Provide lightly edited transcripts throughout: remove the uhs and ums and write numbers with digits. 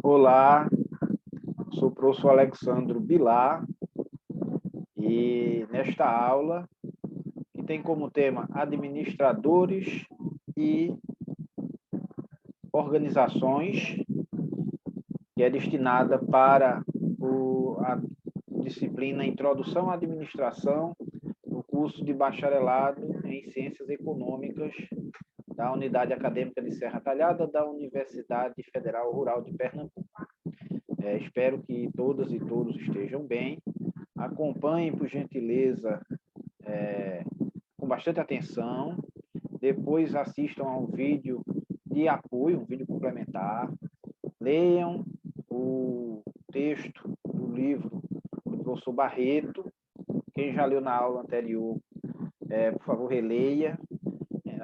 Olá, sou o professor Alexandro Bilar e nesta aula, que tem como tema administradores e organizações, que é destinada para a disciplina Introdução à Administração, no curso de bacharelado em Ciências Econômicas da Unidade Acadêmica de Serra Talhada, da Universidade Federal Rural de Pernambuco. Espero que todas e todos estejam bem. Acompanhem, por gentileza, com bastante atenção. Depois assistam a um vídeo de apoio, um vídeo complementar. Leiam o texto do livro do professor Barreto. Quem já leu na aula anterior, por favor, releia.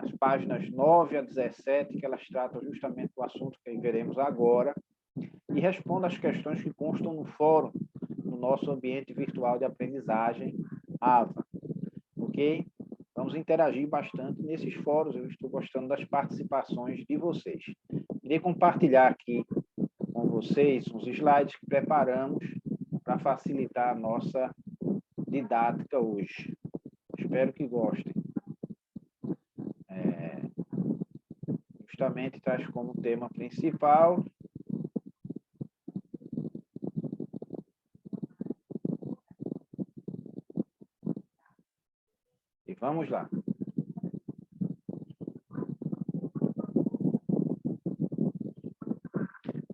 As páginas 9 a 17, que elas tratam justamente do assunto que veremos agora. E responda as questões que constam no fórum, no nosso ambiente virtual de aprendizagem, AVA. Ok? Vamos interagir bastante nesses fóruns, eu estou gostando das participações de vocês. Irei compartilhar aqui com vocês uns slides que preparamos para facilitar a nossa didática hoje. Espero que gostem. Justamente traz como tema principal e vamos lá.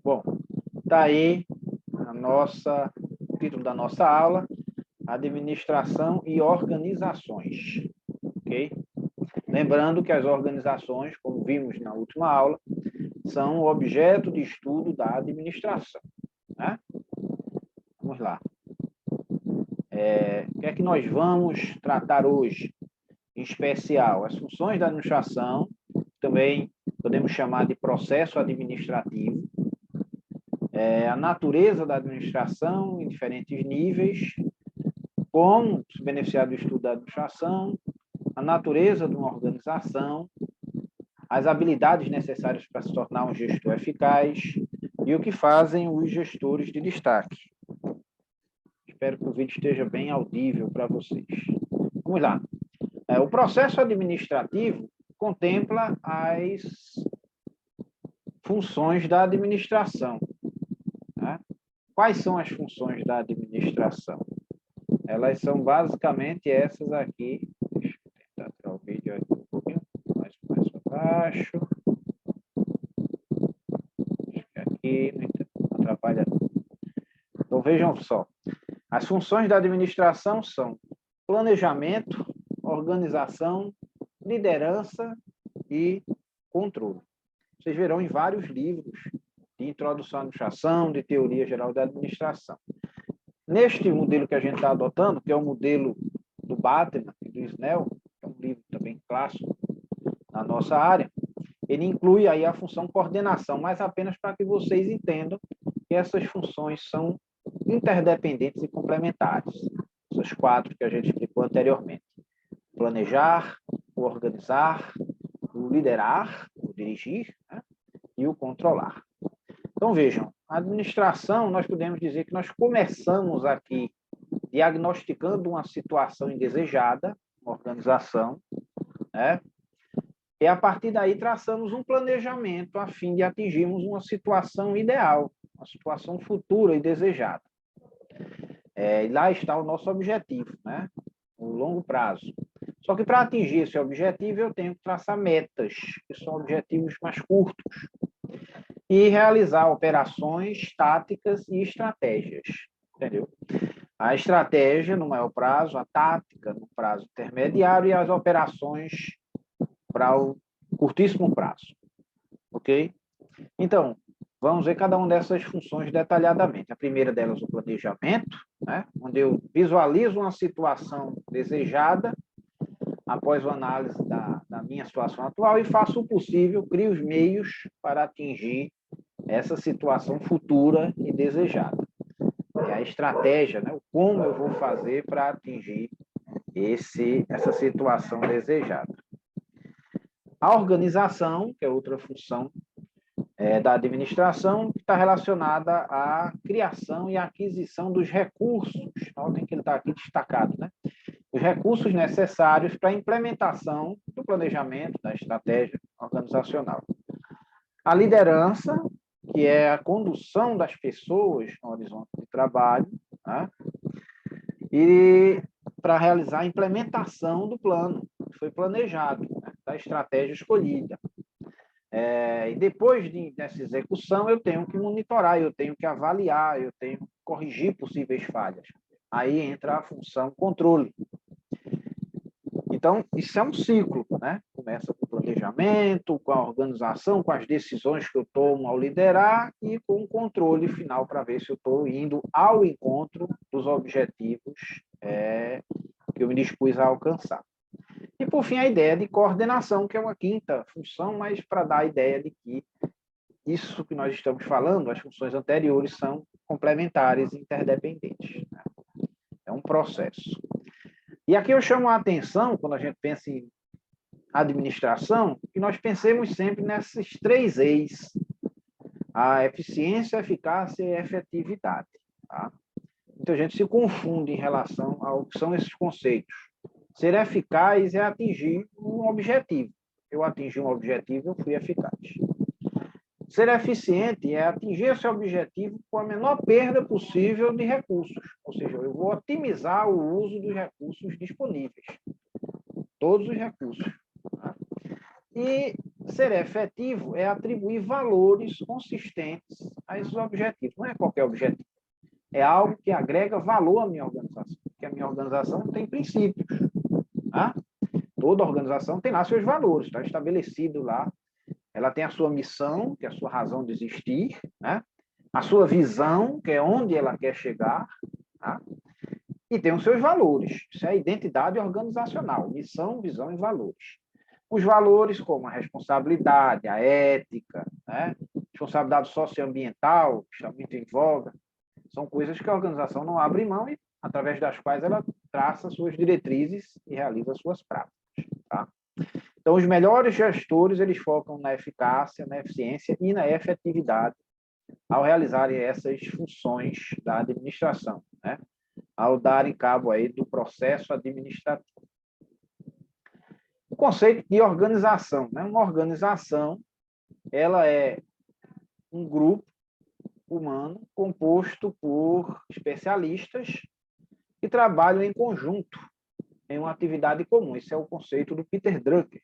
Bom, está aí o título da nossa aula, Administração e Organizações. Ok? Lembrando que as organizações, como vimos na última aula, são objeto de estudo da administração. Né? Vamos lá. O que é que nós vamos tratar hoje? Em especial, as funções da administração, também podemos chamar de processo administrativo, a natureza da administração em diferentes níveis, como se beneficiar do estudo da administração, a natureza de uma organização, as habilidades necessárias para se tornar um gestor eficaz e o que fazem os gestores de destaque. Espero que o vídeo esteja bem audível para vocês. Vamos lá. O processo administrativo contempla as funções da administração. Né? Quais são as funções da administração? Elas são basicamente essas aqui. Deixa eu tentar tirar o vídeo aqui um pouquinho mais para baixo. Acho que aqui não atrapalha. Então, vejam só. As funções da administração são planejamento, organização, liderança e controle. Vocês verão em vários livros de introdução à administração, de teoria geral da administração. Neste modelo que a gente está adotando, que é o modelo do Bateman e do Snell, que é um livro também clássico na nossa área, ele inclui aí a função coordenação, mas apenas para que vocês entendam que essas funções são interdependentes e complementares. Essas quatro que a gente explicou anteriormente. Planejar, o organizar, o liderar, o dirigir, né? E o controlar. Então, vejam, a administração, nós podemos dizer que nós começamos aqui diagnosticando uma situação indesejada, uma organização, né? E a partir daí traçamos um planejamento a fim de atingirmos uma situação ideal, uma situação futura e desejada. E lá está o nosso objetivo, né? O longo prazo. Só que para atingir esse objetivo, eu tenho que traçar metas, que são objetivos mais curtos, e realizar operações táticas e estratégias, entendeu? A estratégia no maior prazo, a tática no prazo intermediário e as operações para o curtíssimo prazo, ok? Então, vamos ver cada uma dessas funções detalhadamente. A primeira delas, o planejamento, né? Onde eu visualizo uma situação desejada após a análise da minha situação atual e faço o possível, crio os meios para atingir essa situação futura e desejada. É a estratégia, né? O como eu vou fazer para atingir essa situação desejada. A organização, que é outra função da administração, que está relacionada à criação e aquisição dos recursos. Notem que ele está aqui destacado, né? Os recursos necessários para a implementação do planejamento, da estratégia organizacional. A liderança, que é a condução das pessoas no horizonte de trabalho, né? E para realizar a implementação do plano que foi planejado, né? Da estratégia escolhida. E depois dessa execução, eu tenho que monitorar, eu tenho que avaliar, eu tenho que corrigir possíveis falhas. Aí entra a função controle. Então, isso é um ciclo, né? Começa com o planejamento, com a organização, com as decisões que eu tomo ao liderar e com o controle final para ver se eu estou indo ao encontro dos objetivos que eu me dispus a alcançar. E, por fim, a ideia de coordenação, que é uma quinta função, mas para dar a ideia de que isso que nós estamos falando, as funções anteriores, são complementares e interdependentes, né? É um processo. E aqui eu chamo a atenção, quando a gente pensa em administração, que nós pensemos sempre nesses 3 E's: a eficiência, a eficácia e a efetividade. Tá? Muita gente se confunde em relação ao que são esses conceitos. Ser eficaz é atingir um objetivo. Eu atingi um objetivo, eu fui eficaz. Ser eficiente é atingir esse objetivo com a menor perda possível de recursos. Ou seja, eu vou otimizar o uso dos recursos disponíveis. Todos os recursos. Tá? E ser efetivo é atribuir valores consistentes a esses objetivos. Não é qualquer objetivo. É algo que agrega valor à minha organização. Porque a minha organização tem princípios. Tá? Toda organização tem lá seus valores. Está estabelecido lá. Ela tem a sua missão, que é a sua razão de existir, né? A sua visão, que é onde ela quer chegar, tá? E tem os seus valores. Isso é a identidade organizacional, missão, visão e valores. Os valores como a responsabilidade, a ética, né? Responsabilidade socioambiental, que está muito em voga, são coisas que a organização não abre mão e através das quais ela traça suas diretrizes e realiza suas práticas, tá? Então, os melhores gestores, eles focam na eficácia, na eficiência e na efetividade ao realizarem essas funções da administração, né? Ao darem cabo aí do processo administrativo. O conceito de organização, né? Uma organização, ela é um grupo humano composto por especialistas que trabalham em conjunto em uma atividade comum. Esse é o conceito do Peter Drucker.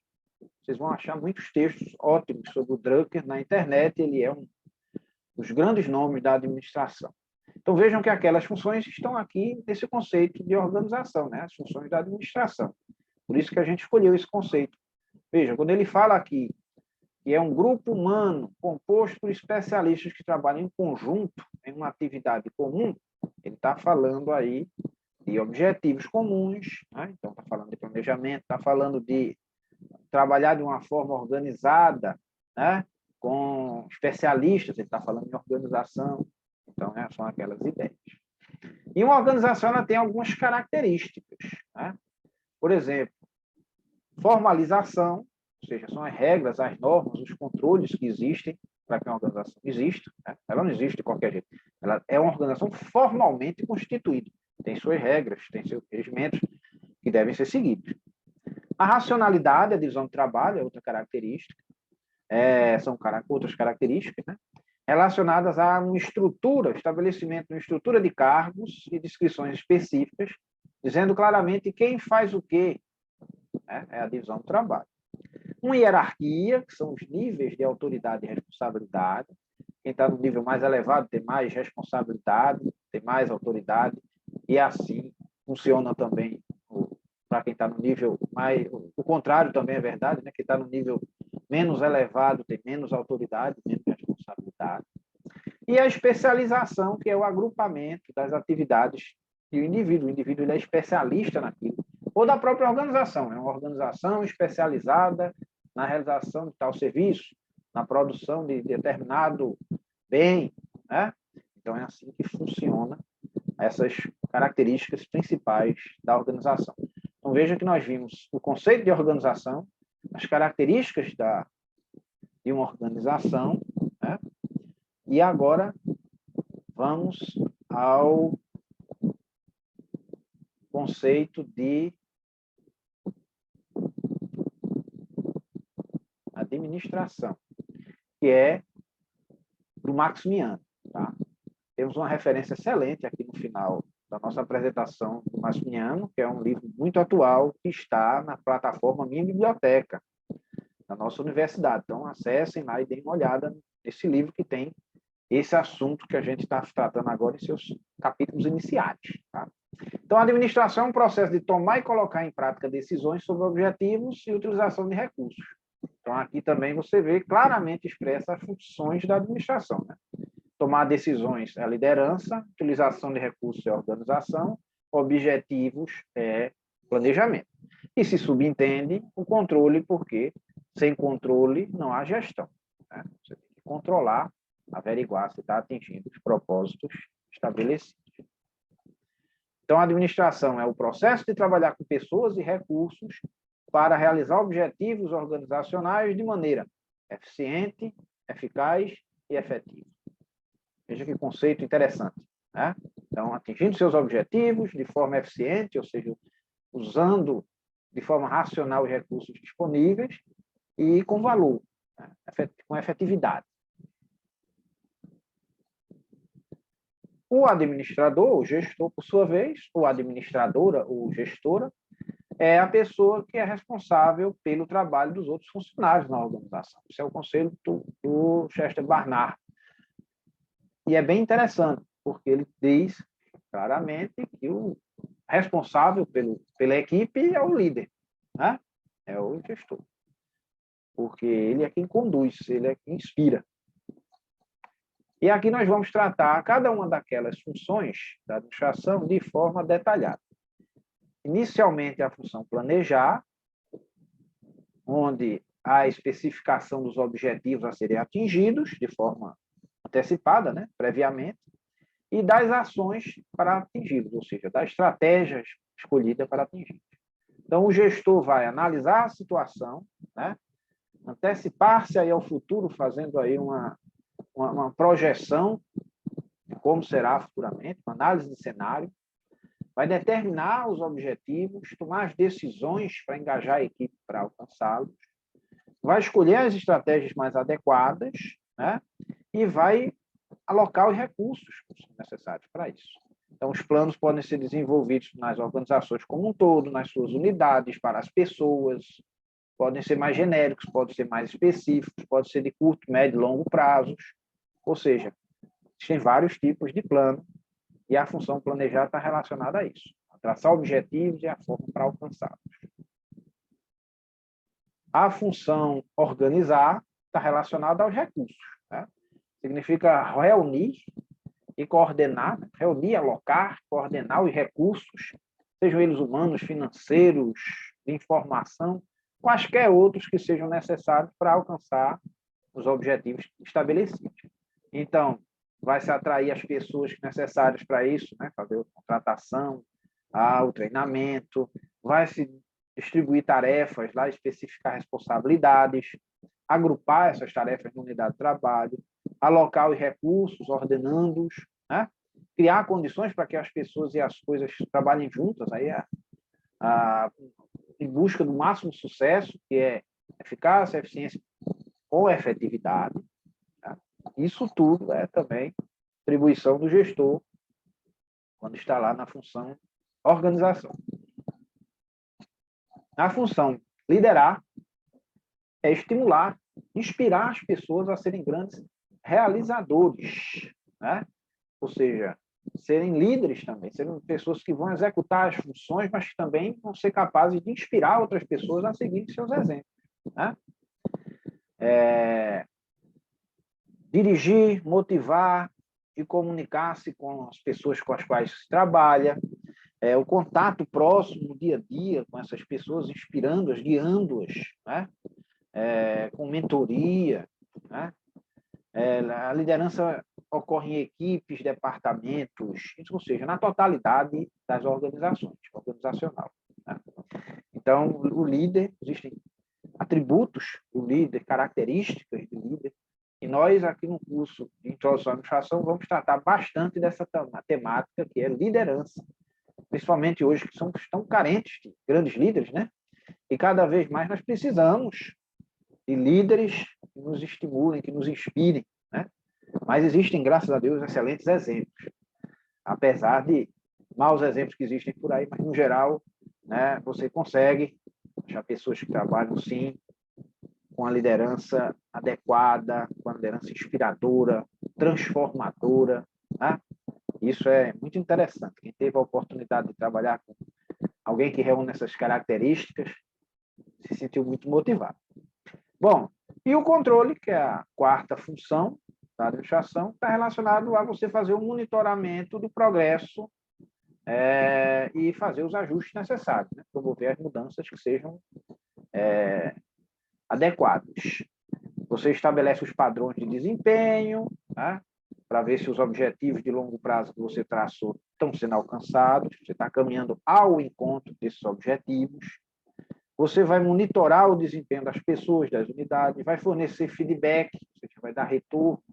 Vocês vão achar muitos textos ótimos sobre o Drucker na internet, ele é um dos grandes nomes da administração. Então, vejam que aquelas funções estão aqui nesse conceito de organização, né? As funções da administração. Por isso que a gente escolheu esse conceito. Veja, quando ele fala aqui que é um grupo humano composto por especialistas que trabalham em conjunto em uma atividade comum, ele está falando aí de objetivos comuns, né? Então está falando de planejamento, está falando de trabalhar de uma forma organizada, né? Com especialistas, ele está falando em organização, então são aquelas ideias. E uma organização ela tem algumas características, né? Por exemplo, formalização, ou seja, são as regras, as normas, os controles que existem para que uma organização exista, né? Ela não existe de qualquer jeito. Ela é uma organização formalmente constituída. Tem suas regras, tem seus regimentos que devem ser seguidos. A racionalidade, a divisão do trabalho, é outra característica. São outras características, né? Relacionadas a uma estrutura, estabelecimento de uma estrutura de cargos e descrições específicas, dizendo claramente quem faz o quê, né? É a divisão do trabalho. Uma hierarquia, que são os níveis de autoridade e responsabilidade. Quem está no nível mais elevado tem mais responsabilidade, tem mais autoridade, e assim funciona também para quem está no nível mais... O contrário também é verdade, né? Quem está no nível menos elevado tem menos autoridade, menos responsabilidade. E a especialização, que é o agrupamento das atividades do indivíduo. O indivíduo ele é especialista naquilo. Ou da própria organização. É uma organização especializada na realização de tal serviço, na produção de determinado bem, né? Então, é assim que funciona essas características principais da organização. Então, veja que nós vimos o conceito de organização, as características de uma organização, né? E agora vamos ao conceito de administração, que é do Maximiano. Tá? Temos uma referência excelente aqui no final da nossa apresentação do Maximiano, que é um livro muito atual, que está na plataforma Minha Biblioteca, da nossa universidade. Então, acessem lá e deem uma olhada nesse livro que tem esse assunto que a gente está tratando agora em seus capítulos iniciais. Tá? Então, a administração é um processo de tomar e colocar em prática decisões sobre objetivos e utilização de recursos. Então, aqui também você vê claramente expressa as funções da administração. Né? Tomar decisões é a liderança, utilização de recursos é a organização, objetivos é planejamento. E se subentende o controle, porque sem controle não há gestão. Né? Você tem que controlar, averiguar se está atingindo os propósitos estabelecidos. Então, a administração é o processo de trabalhar com pessoas e recursos para realizar objetivos organizacionais de maneira eficiente, eficaz e efetiva. Veja que conceito interessante. Né? Então, atingindo seus objetivos de forma eficiente, ou seja, usando de forma racional os recursos disponíveis e com valor, né? Com efetividade. O administrador, o gestor, por sua vez, ou administradora ou gestora, é a pessoa que é responsável pelo trabalho dos outros funcionários na organização. Esse é o conceito do Chester Barnard. E é bem interessante, porque ele diz claramente que o responsável pela equipe é o líder, né? É o gestor. Porque ele é quem conduz, ele é quem inspira. E aqui nós vamos tratar cada uma daquelas funções da administração de forma detalhada. Inicialmente, a função planejar, onde a especificação dos objetivos a serem atingidos de forma antecipada, né, previamente, e das ações para atingi-los, ou seja, da estratégia escolhida para atingi-los. Então, o gestor vai analisar a situação, né, antecipar-se aí ao futuro, fazendo aí uma projeção de como será futuramente, uma análise de cenário, vai determinar os objetivos, tomar as decisões para engajar a equipe para alcançá-los, vai escolher as estratégias mais adequadas, né? E vai alocar os recursos que são necessários para isso. Então, os planos podem ser desenvolvidos nas organizações como um todo, nas suas unidades, para as pessoas, podem ser mais genéricos, podem ser mais específicos, podem ser de curto, médio e longo prazos. Ou seja, existem vários tipos de plano e a função planejar está relacionada a isso, a traçar objetivos e a forma para alcançá-los. A função organizar está relacionada aos recursos. Né? Significa reunir e coordenar, né? Reunir, alocar, coordenar os recursos, sejam eles humanos, financeiros, de informação, quaisquer outros que sejam necessários para alcançar os objetivos estabelecidos. Então, vai se atrair as pessoas necessárias para isso, né? Fazer a contratação, o treinamento, vai se distribuir tarefas, lá especificar responsabilidades, agrupar essas tarefas na unidade de trabalho, alocar os recursos, ordenando-os, né? Criar condições para que as pessoas e as coisas trabalhem juntas, aí em busca do máximo sucesso, que é eficácia, eficiência com efetividade. Tá? Isso tudo é também atribuição do gestor quando está lá na função organização. A função liderar é estimular, inspirar as pessoas a serem grandes realizadores, né? Ou seja, serem líderes também, serem pessoas que vão executar as funções, mas que também vão ser capazes de inspirar outras pessoas a seguir seus exemplos. Né? Dirigir, motivar e comunicar-se com as pessoas com as quais se trabalha, o contato próximo no dia a dia com essas pessoas, inspirando-as, guiando-as, né? Com mentoria, né? A liderança ocorre em equipes, departamentos, ou seja, na totalidade das organizações, organizacional. Né? Então, o líder, existem atributos do líder, características do líder, E nós, aqui no curso de Introdução à Administração, vamos tratar bastante dessa temática, que é liderança, principalmente hoje, que somos tão carentes de grandes líderes, né? E cada vez mais nós precisamos de líderes que nos estimulem, que nos inspirem, né? Mas existem, graças a Deus, excelentes exemplos, apesar de maus exemplos que existem por aí, mas, no geral, né, você consegue achar pessoas que trabalham, sim, com a liderança adequada, com a liderança inspiradora, transformadora, né? Isso é muito interessante. Quem teve a oportunidade de trabalhar com alguém que reúne essas características se sentiu muito motivado. Bom, e o controle, que é a quarta função da administração, está relacionado a você fazer o monitoramento do progresso e fazer os ajustes necessários, né? Promover as mudanças que sejam adequadas. Você estabelece os padrões de desempenho, né? Para ver se os objetivos de longo prazo que você traçou estão sendo alcançados, você está caminhando ao encontro desses objetivos. Você vai monitorar o desempenho das pessoas, das unidades, vai fornecer feedback, você vai dar retorno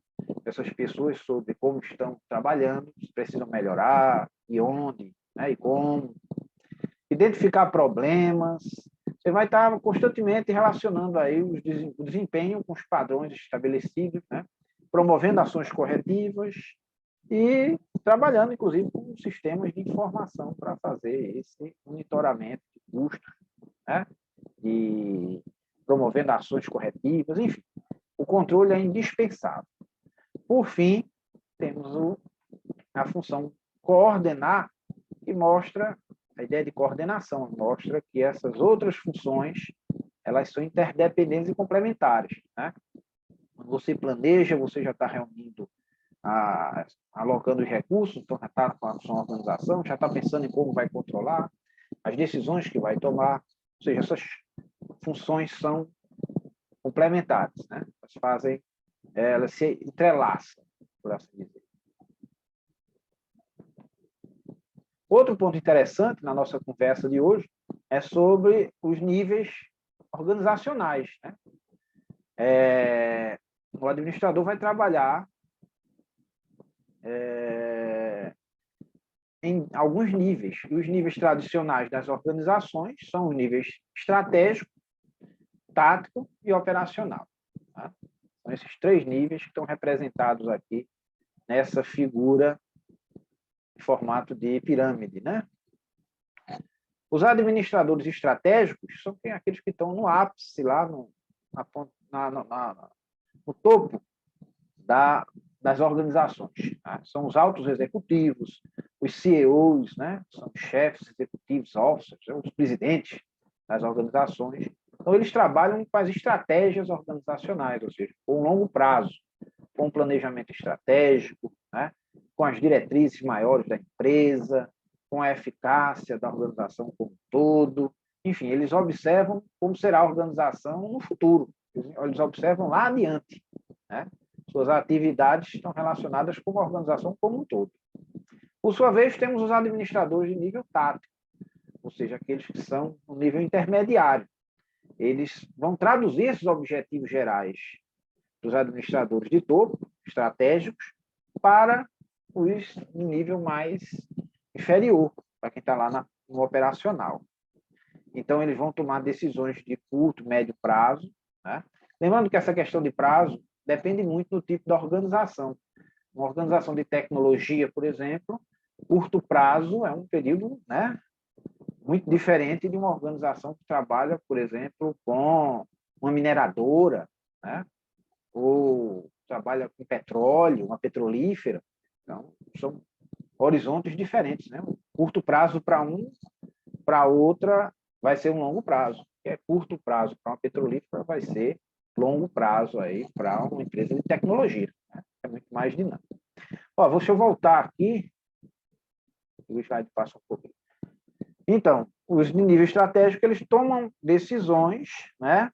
dessas pessoas sobre como estão trabalhando, se precisam melhorar, e onde, né, e como. Identificar problemas. Você vai estar constantemente relacionando aí o desempenho com os padrões estabelecidos, né, promovendo ações corretivas e trabalhando, inclusive, com sistemas de informação para fazer esse monitoramento de custos, né, e promovendo ações corretivas, enfim. O controle é indispensável. Por fim, temos a função coordenar, que mostra, a ideia de coordenação, mostra que essas outras funções, elas são interdependentes e complementares, né? Quando você planeja, você já está reunindo, alocando os recursos, então já está com a sua organização, já está pensando em como vai controlar, as decisões que vai tomar, ou seja, essas funções são complementares, né? Elas se entrelaçam, por assim dizer. Outro ponto interessante na nossa conversa de hoje é sobre os níveis organizacionais, né? O administrador vai trabalhar em alguns níveis. E os níveis tradicionais das organizações são os níveis estratégico, tático e operacional. Tá? São esses três níveis que estão representados aqui nessa figura em formato de pirâmide, né? Os administradores estratégicos são aqueles que estão no ápice, lá no topo das organizações. Tá? São os altos executivos, os CEOs, né? São os chefes executivos, officers, os presidentes das organizações. Então, eles trabalham com as estratégias organizacionais, ou seja, com longo prazo, com o planejamento estratégico, né? Com as diretrizes maiores da empresa, com a eficácia da organização como um todo. Enfim, eles observam como será a organização no futuro. Eles observam lá adiante, né? Suas atividades estão relacionadas com a organização como um todo. Por sua vez, temos os administradores de nível tático, ou seja, aqueles que são no nível intermediário. Eles vão traduzir esses objetivos gerais dos administradores de topo, estratégicos, para os de nível mais inferior, para quem está lá no operacional. Então, eles vão tomar decisões de curto, médio prazo, né? Lembrando que essa questão de prazo depende muito do tipo da organização. Uma organização de tecnologia, por exemplo, curto prazo é um período, né, muito diferente de uma organização que trabalha, por exemplo, com uma mineradora, né, ou trabalha com petróleo, uma petrolífera. Então, são horizontes diferentes, né? Curto prazo para um, para outra vai ser um longo prazo. Que é curto prazo para uma petrolífera vai ser longo prazo aí para uma empresa de tecnologia, né? É muito mais dinâmico. Ó, deixa eu voltar aqui. O slide passa um pouquinho. Então, os de nível estratégico, eles tomam decisões, né,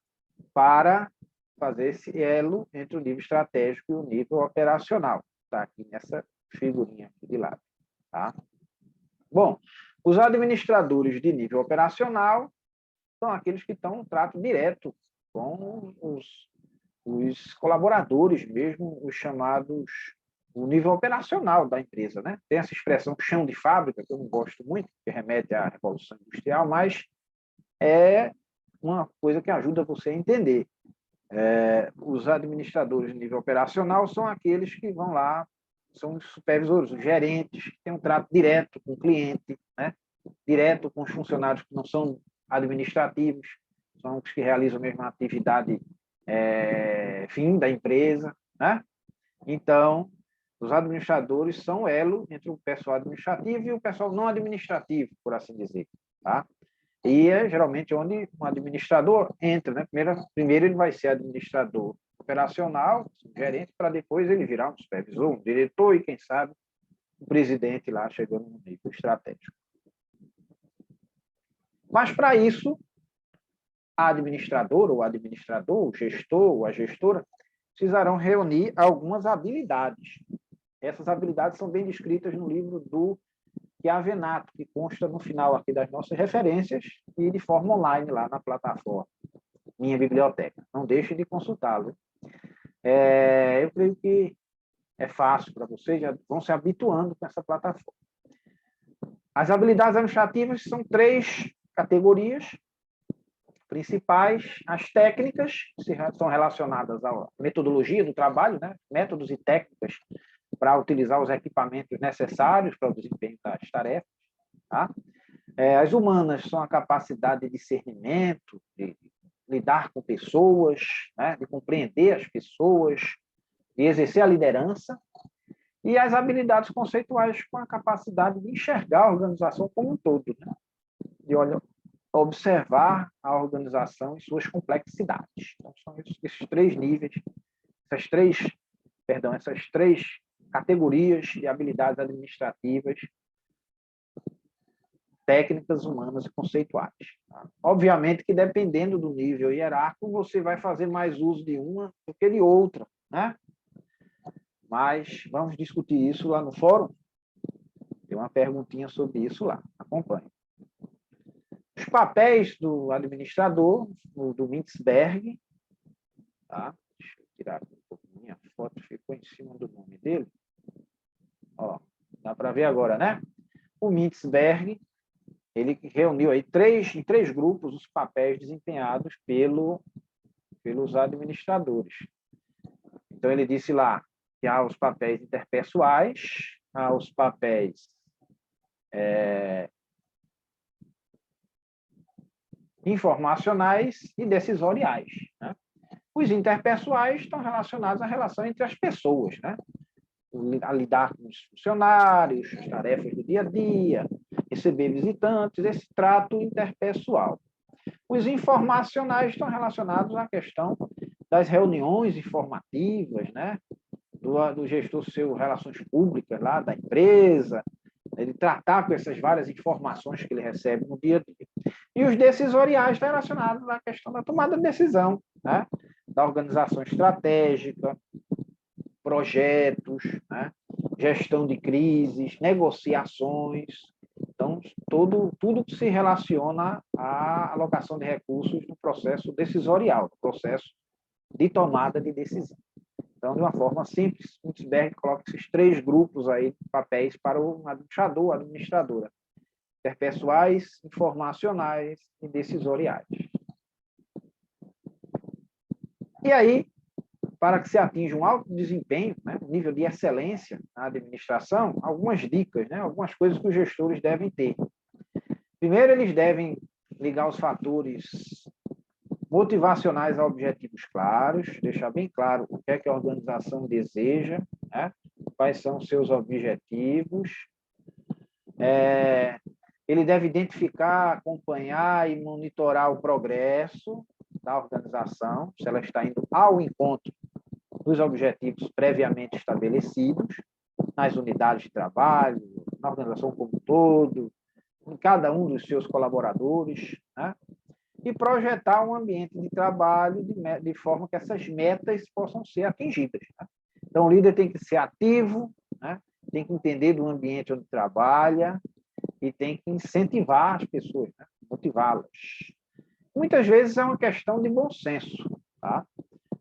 para fazer esse elo entre o nível estratégico e o nível operacional. Está aqui nessa figurinha aqui de lado. Tá? Bom, os administradores de nível operacional são aqueles que estão em trato direto com os os colaboradores mesmo, os chamados, o nível operacional da empresa, né? Tem essa expressão chão de fábrica, que eu não gosto muito, que remete à Revolução Industrial, mas é uma coisa que ajuda você a entender. Os administradores de nível operacional são aqueles que vão lá, são os supervisores, os gerentes, que têm um trato direto com o cliente, né? Direto com os funcionários que não são administrativos, são os que realizam a mesma atividade fim da empresa, né? Então, os administradores são o elo entre o pessoal administrativo e o pessoal não administrativo, por assim dizer, tá? E é geralmente onde um administrador entra, né? Primeiro ele vai ser administrador operacional, gerente, para depois ele virar um supervisor, um diretor e, quem sabe, um presidente lá chegando no nível estratégico. Mas, para isso, a administradora, o administrador, o gestor ou a gestora precisarão reunir algumas habilidades. Essas habilidades são bem descritas no livro do Chiavenato, que consta no final aqui das nossas referências e de forma online lá na plataforma Minha Biblioteca. Não deixe de consultá-lo. Eu creio que é fácil para vocês, já vão se habituando com essa plataforma. As habilidades administrativas são 3 categorias principais: as técnicas, que são relacionadas à metodologia do trabalho, né? Métodos e técnicas para utilizar os equipamentos necessários para o desempenho das tarefas. Tá? As humanas são a capacidade de discernimento, de lidar com pessoas, né? De compreender as pessoas, de exercer a liderança. E as habilidades conceituais com a capacidade de enxergar a organização como um todo, né? De observar a organização e suas complexidades. Então, são esses 3 níveis, essas três categorias de habilidades administrativas, técnicas, humanas e conceituais. Tá? Obviamente que, dependendo do nível hierárquico, você vai fazer mais uso de uma do que de outra, né? Mas vamos discutir isso lá no fórum. Tem uma perguntinha sobre isso lá. Acompanhe. Os papéis do administrador, do Mintzberg, tá? Deixa eu tirar um pouquinho, minha foto ficou em cima do nome dele. Ó, dá para ver agora, né? O Mintzberg, ele reuniu aí em três grupos os papéis desempenhados pelos administradores. Então, ele disse lá que há os papéis interpessoais, há os papéis informacionais e decisoriais, né? Os interpessoais estão relacionados à relação entre as pessoas, né? A lidar com os funcionários, as tarefas do dia a dia, receber visitantes, esse trato interpessoal. Os informacionais estão relacionados à questão das reuniões informativas, né? Do gestor seu relações públicas lá da empresa, ele tratar com essas várias informações que ele recebe no dia a dia. E os decisoriais estão relacionados à questão da tomada de decisão, né? Da organização estratégica, projetos, né? Gestão de crises, negociações. Então, tudo que se relaciona à alocação de recursos no processo decisorial, no processo de tomada de decisão. Então, de uma forma simples, o Mintzberg coloca esses 3 grupos aí de papéis para o administrador, a administradora: interpessoais, informacionais e decisoriais. E aí, para que se atinja um alto desempenho, né, um nível de excelência na administração, algumas dicas, né, algumas coisas que os gestores devem ter. Primeiro, eles devem ligar os fatores motivacionais a objetivos claros, deixar bem claro o que é que a organização deseja, né? Quais são os seus objetivos. Ele deve identificar, acompanhar e monitorar o progresso da organização, se ela está indo ao encontro dos objetivos previamente estabelecidos, nas unidades de trabalho, na organização como um todo, em cada um dos seus colaboradores, né? E projetar um ambiente de trabalho de forma que essas metas possam ser atingidas, né? Então, o líder tem que ser ativo, né? Tem que entender do ambiente onde trabalha e tem que incentivar as pessoas, né? Motivá-las. Muitas vezes é uma questão de bom senso, tá?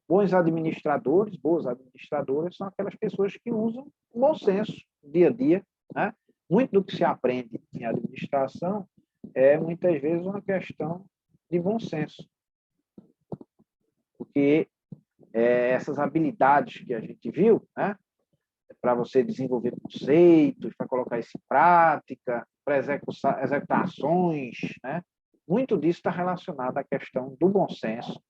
Bons administradores, boas administradoras, são aquelas pessoas que usam o bom senso dia a dia, né? Muito do que se aprende em administração é, muitas vezes, uma questão de bom senso, porque essas habilidades que a gente viu, né? Para você desenvolver conceitos, para colocar isso em prática, para executar ações, né? Muito disso está relacionado à questão do bom senso.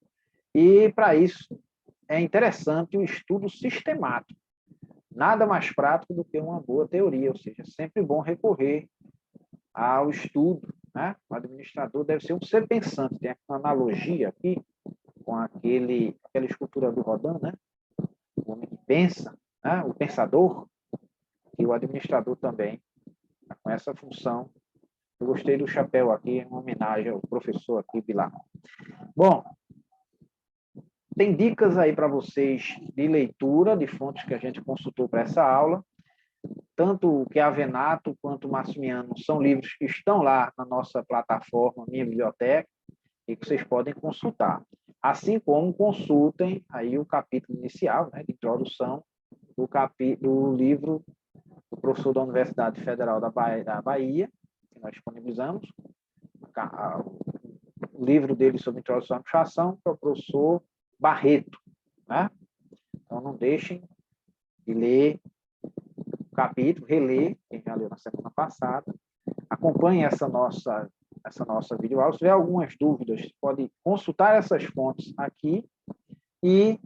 E, para isso, é interessante o estudo sistemático. Nada mais prático do que uma boa teoria, ou seja, é sempre bom recorrer ao estudo, né? O administrador deve ser um ser pensante. Tem uma analogia aqui com aquela escultura do Rodin, né? O homem que pensa, né? O pensador, e o administrador também, com essa função. Eu gostei do chapéu aqui, em homenagem ao professor aqui, Bilar. Bom, tem dicas aí para vocês de leitura, de fontes que a gente consultou para essa aula. Tanto o que a Venato quanto o Massimiano são livros que estão lá na nossa plataforma, Minha Biblioteca, e que vocês podem consultar. Assim como consultem aí o capítulo inicial, né, de introdução do livro do professor da Universidade Federal da Bahia, que nós disponibilizamos, o livro dele sobre introdução à administração, que é o professor Barreto, né? Então, não deixem de ler o capítulo, reler, quem já leu na semana passada. Acompanhe essa nossa videoaula. Se tiver algumas dúvidas, pode consultar essas fontes aqui e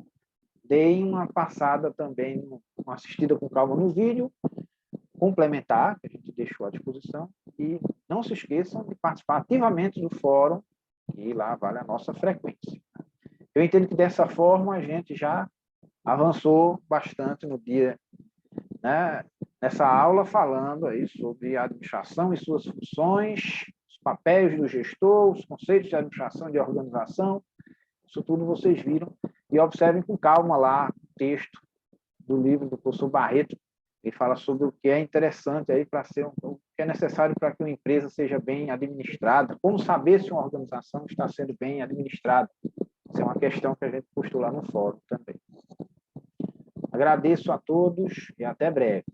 deem uma passada também, uma assistida com calma no vídeo, complementar, que a gente deixou à disposição, e não se esqueçam de participar ativamente do fórum, que lá vale a nossa frequência. Eu entendo que dessa forma a gente já avançou bastante no dia, né, nessa aula, falando aí sobre a administração e suas funções, os papéis do gestor, os conceitos de administração e de organização. Isso tudo vocês viram. E observem com calma lá o texto do livro do professor Barreto. Ele fala sobre o que é interessante aí para ser o que é necessário para que uma empresa seja bem administrada, como saber se uma organização está sendo bem administrada. Isso é uma questão que a gente postula no fórum também. Agradeço a todos e até breve.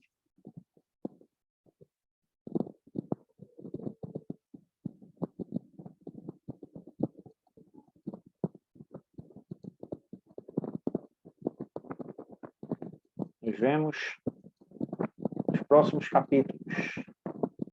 Nos vemos nos próximos capítulos.